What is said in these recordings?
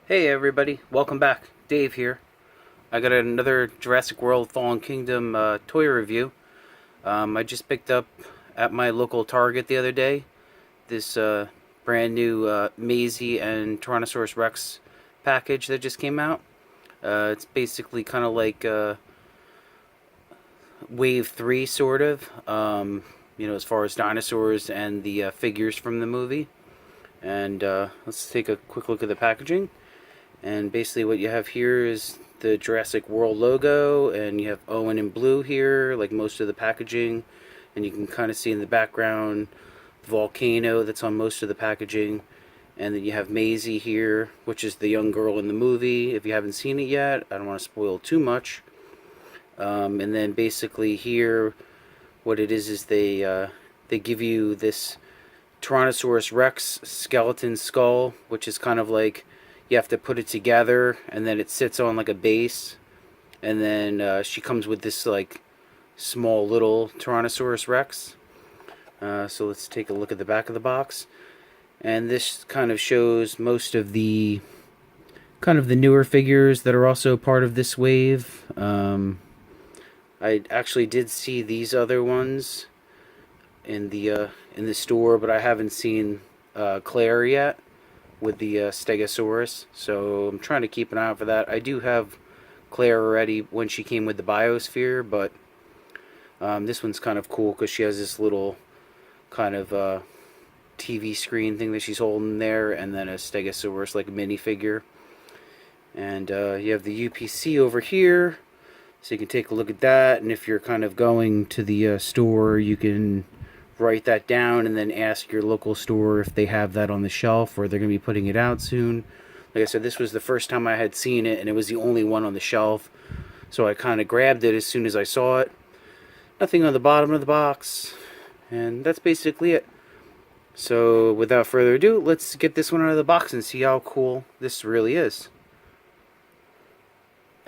Hey everybody, welcome back. Dave here. I got another Jurassic World Fallen Kingdom toy review. I just picked up at my local Target the other day this brand new Maisie and Tyrannosaurus Rex package that just came out. It's basically kind of like Wave 3 sort of, as far as dinosaurs and the figures from the movie. And let's take a quick look at the packaging. And basically what you have here is the Jurassic World logo, and you have Owen in blue here, like most of the packaging. And you can kind of see in the background the volcano that's on most of the packaging. And then you have Maisie here, which is the young girl in the movie. If you haven't seen it yet, I don't want to spoil too much. And then basically here, what it is they give you this Tyrannosaurus Rex skeleton skull, which is kind of like you have to put it together, and then it sits on like a base, and then she comes with this like small little Tyrannosaurus Rex. So let's take a look at the back of the box, and this kind of shows most of the newer figures that are also part of this wave. I actually did see these other ones in the store, but I haven't seen Claire yet with the Stegosaurus, so I'm trying to keep an eye out for that. I do have Claire already when she came with the Biosphere, but this one's kind of cool because she has this little kind of TV screen thing that she's holding there, and then a Stegosaurus like a minifigure. And you have the UPC over here, so you can take a look at that. And if you're kind of going to the store, you can write that down and then ask your local store if they have that on the shelf, or they're going to be putting it out soon. Like I said, this was the first time I had seen it, and it was the only one on the shelf, so I kind of grabbed it as soon as I saw it. Nothing on the bottom of the box, and that's basically it. So without further ado, let's get this one out of the box and see how cool this really is.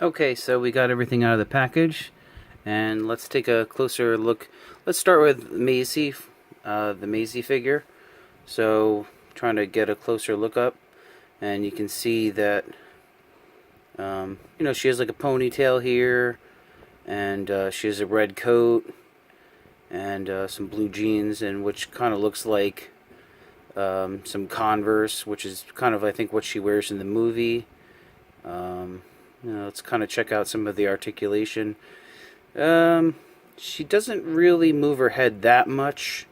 Okay, so we got everything out of the package, and let's take a closer look. Let's start with Maisie, the Maisie figure. So, trying to get a closer look up, and you can see that, she has like a ponytail here, and she has a red coat, and some blue jeans, and which kind of looks like some Converse, which is kind of, I think, what she wears in the movie. Let's kind of check out some of the articulation. She doesn't really move her head that much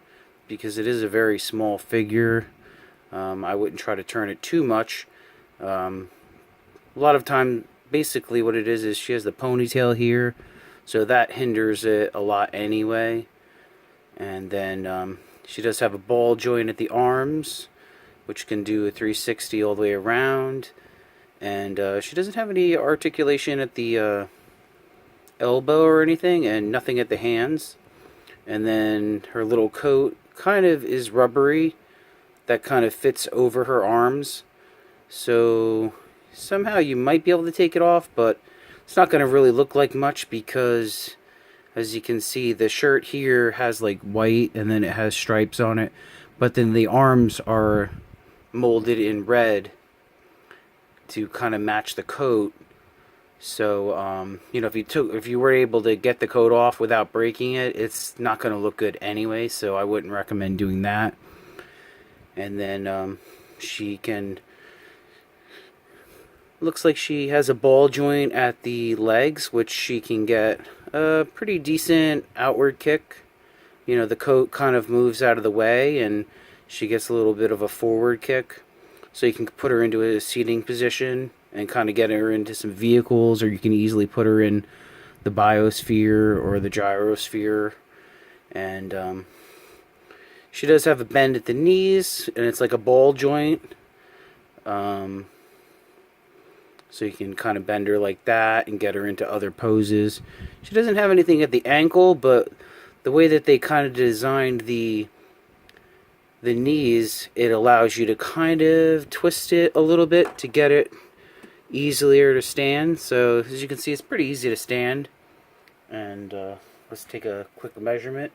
because it is a very small figure. I wouldn't try to turn it too much. A lot of time, basically what it is she has the ponytail here, so that hinders it a lot anyway. And then she does have a ball joint at the arms, which can do a 360 all the way around. And she doesn't have any articulation at the elbow or anything, and nothing at the hands. And then her little coat kind of is rubbery, that kind of fits over her arms, so somehow you might be able to take it off, but it's not going to really look like much because, as you can see, the shirt here has like white and then it has stripes on it, but then the arms are molded in red to kind of match the coat. So, if you were able to get the coat off without breaking it, it's not going to look good anyway, so I wouldn't recommend doing that. And then she can... looks like she has a ball joint at the legs, which she can get a pretty decent outward kick. The coat kind of moves out of the way, and she gets a little bit of a forward kick. So you can put her into a seating position and kind of get her into some vehicles, or you can easily put her in the Biosphere or the Gyrosphere. And she does have a bend at the knees, and it's like a ball joint. So you can kind of bend her like that and get her into other poses. She doesn't have anything at the ankle, but the way that they kind of designed the knees, it allows you to kind of twist it a little bit to get it easier to stand. So as you can see, it's pretty easy to stand. And let's take a quick measurement.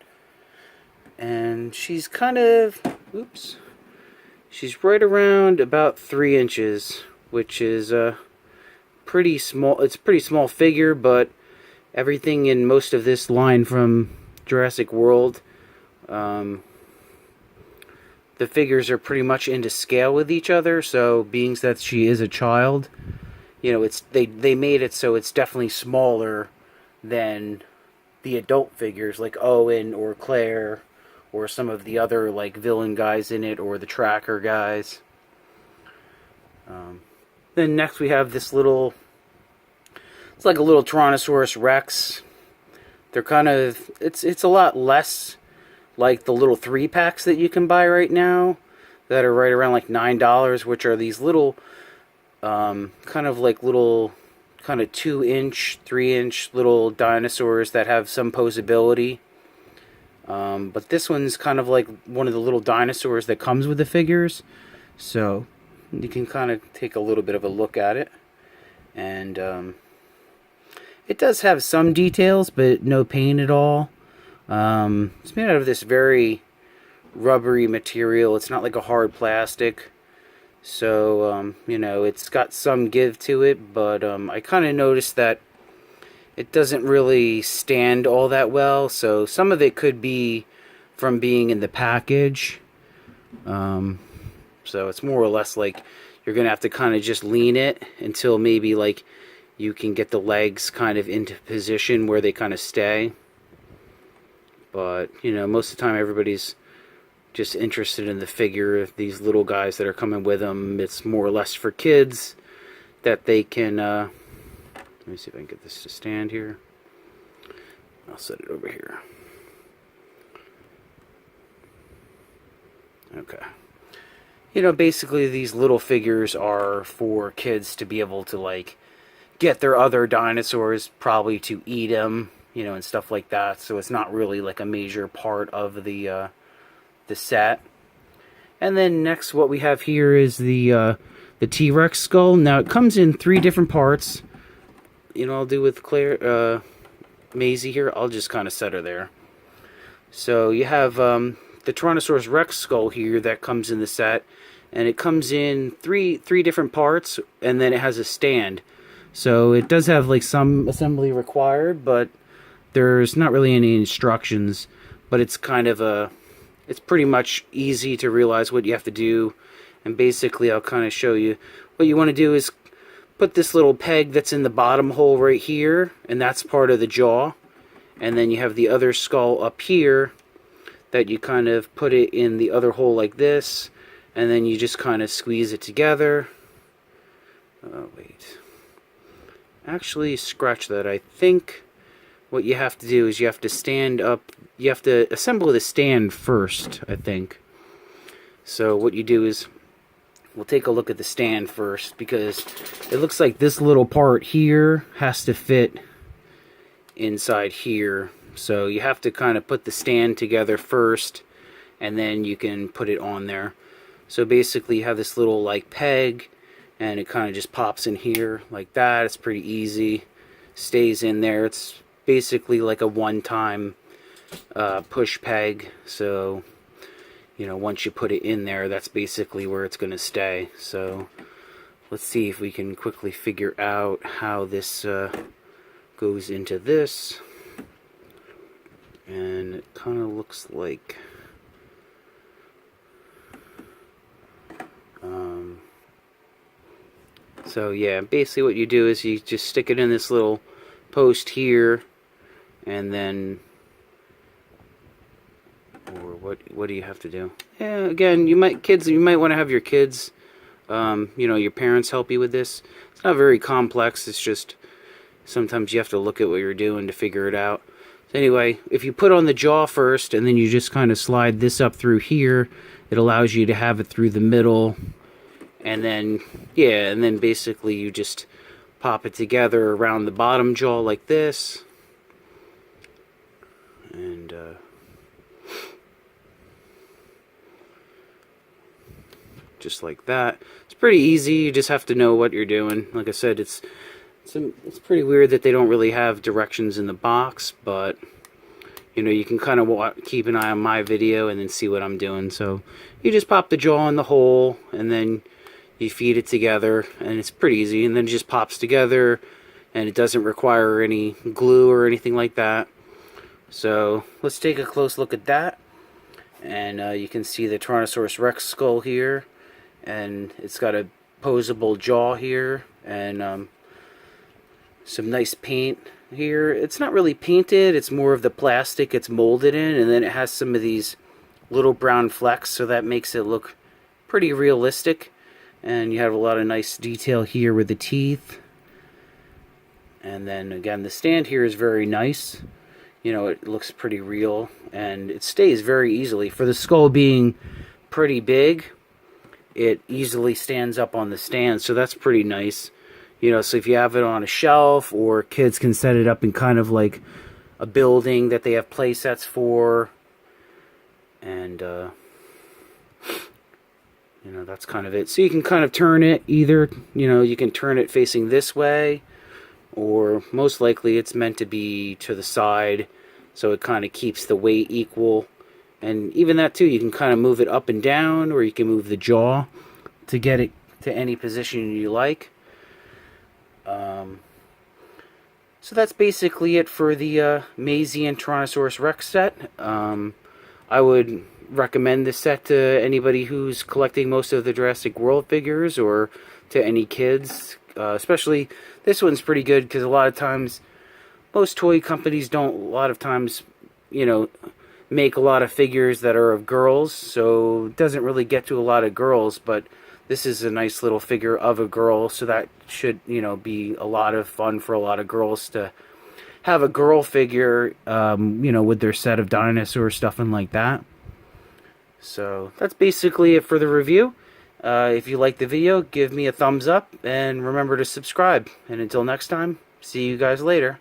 And she's kind of, she's right around about 3 inches which is pretty small. It's a pretty small figure, but everything in most of this line from Jurassic World, the figures are pretty much into scale with each other. So, being that she is a child, you know, they made it so it's definitely smaller than the adult figures like Owen or Claire or some of the other like villain guys in it, or the tracker guys. Then next we have this little, it's like a little Tyrannosaurus Rex. They're kind of, it's a lot less like the little 3-packs that you can buy right now that are right around like $9, which are these little kind of like little kind of 2-inch, 3-inch little dinosaurs that have some posability. But this one's kind of like one of the little dinosaurs that comes with the figures. So you can kind of take a little bit of a look at it. And it does have some details, but no paint at all. It's made out of this very rubbery material. It's not like a hard plastic. So, you know, it's got some give to it, but I kind of noticed that it doesn't really stand all that well. So some of it could be from being in the package. So it's more or less like you're going to have to kind of just lean it until maybe like you can get the legs kind of into position where they kind of stay. But, you know, most of the time everybody's just interested in the figure. These little guys that are coming with them, it's more or less for kids that they can, let me see if I can get this to stand here. I'll set it over here. Okay. You know, basically these little figures are for kids to be able to, like, get their other dinosaurs, probably to eat them, you know, and stuff like that. So it's not really like a major part of the set. And then next what we have here is the T-Rex skull. Now it comes in 3 different parts. You know, I'll do with Claire, Maisie here. I'll just kind of set her there. So you have the Tyrannosaurus Rex skull here that comes in the set, and it comes in three different parts, and then it has a stand. So it does have like some assembly required, but there's not really any instructions. But it's kind of it's pretty much easy to realize what you have to do. And basically I'll kind of show you. What you want to do is put this little peg that's in the bottom hole right here, and that's part of the jaw. And then you have the other skull up here that you kind of put it in the other hole like this, and then you just kind of squeeze it together. Oh, wait. Actually, scratch that. I think what you have to do is you have to stand up, you have to assemble the stand first, I think. So what you do is, we'll take a look at the stand first, because it looks like this little part here has to fit inside here. So you have to kind of put the stand together first, and then you can put it on there. So basically you have this little like peg, and it kind of just pops in here like that. It's pretty easy. Stays in there. It's basically like a one-time push peg. So, you know, once you put it in there, that's basically where it's going to stay. So let's see if we can quickly figure out how this goes into this. And it kind of looks like so yeah, basically what you do is you just stick it in this little post here, and then, or what do you have to do? Yeah, again, you might want to have your kids, you know, your parents help you with this. It's not very complex. It's just sometimes you have to look at what you're doing to figure it out. So anyway, if you put on the jaw first, and then you just kind of slide this up through here, it allows you to have it through the middle. And then, yeah, and then basically you just pop it together around the bottom jaw like this. And, just like that. It's pretty easy. You just have to know what you're doing. Like I said, it's pretty weird that they don't really have directions in the box, but you know, you can kind of keep an eye on my video and then see what I'm doing. So you just pop the jaw in the hole, and then You feed it together, and it's pretty easy, and then it just pops together, and it doesn't require any glue or anything like that. So let's take a close look at that. And you can see the Tyrannosaurus Rex skull here, and it's got a posable jaw here, and some nice paint here. It's not really painted, it's more of the plastic it's molded in, and then it has some of these little brown flecks, so that makes it look pretty realistic. And you have a lot of nice detail here with the teeth. And then again, the stand here is very nice. You know, it looks pretty real, and it stays very easily. For the skull being pretty big, it easily stands up on the stand, so that's pretty nice. You know, so if you have it on a shelf, or kids can set it up in kind of like a building that they have play sets for. And, you know, that's kind of it. So you can kind of turn it either, you know, you can turn it facing this way, or most likely it's meant to be to the side, so it kind of keeps the weight equal. And even that too, you can kind of move it up and down, or you can move the jaw to get it to any position you like. So that's basically it for the Maisie and Tyrannosaurus Rex set. I would recommend this set to anybody who's collecting most of the Jurassic World figures, or to any kids. Especially this one's pretty good, because a lot of times most toy companies don't, a lot of times, you know, make a lot of figures that are of girls, so it doesn't really get to a lot of girls. But this is a nice little figure of a girl, so that should, you know, be a lot of fun for a lot of girls to have a girl figure, you know, with their set of dinosaur stuff and like that. So that's basically it for the review. If you like the video, give me a thumbs up, and remember to subscribe. And until next time, see you guys later.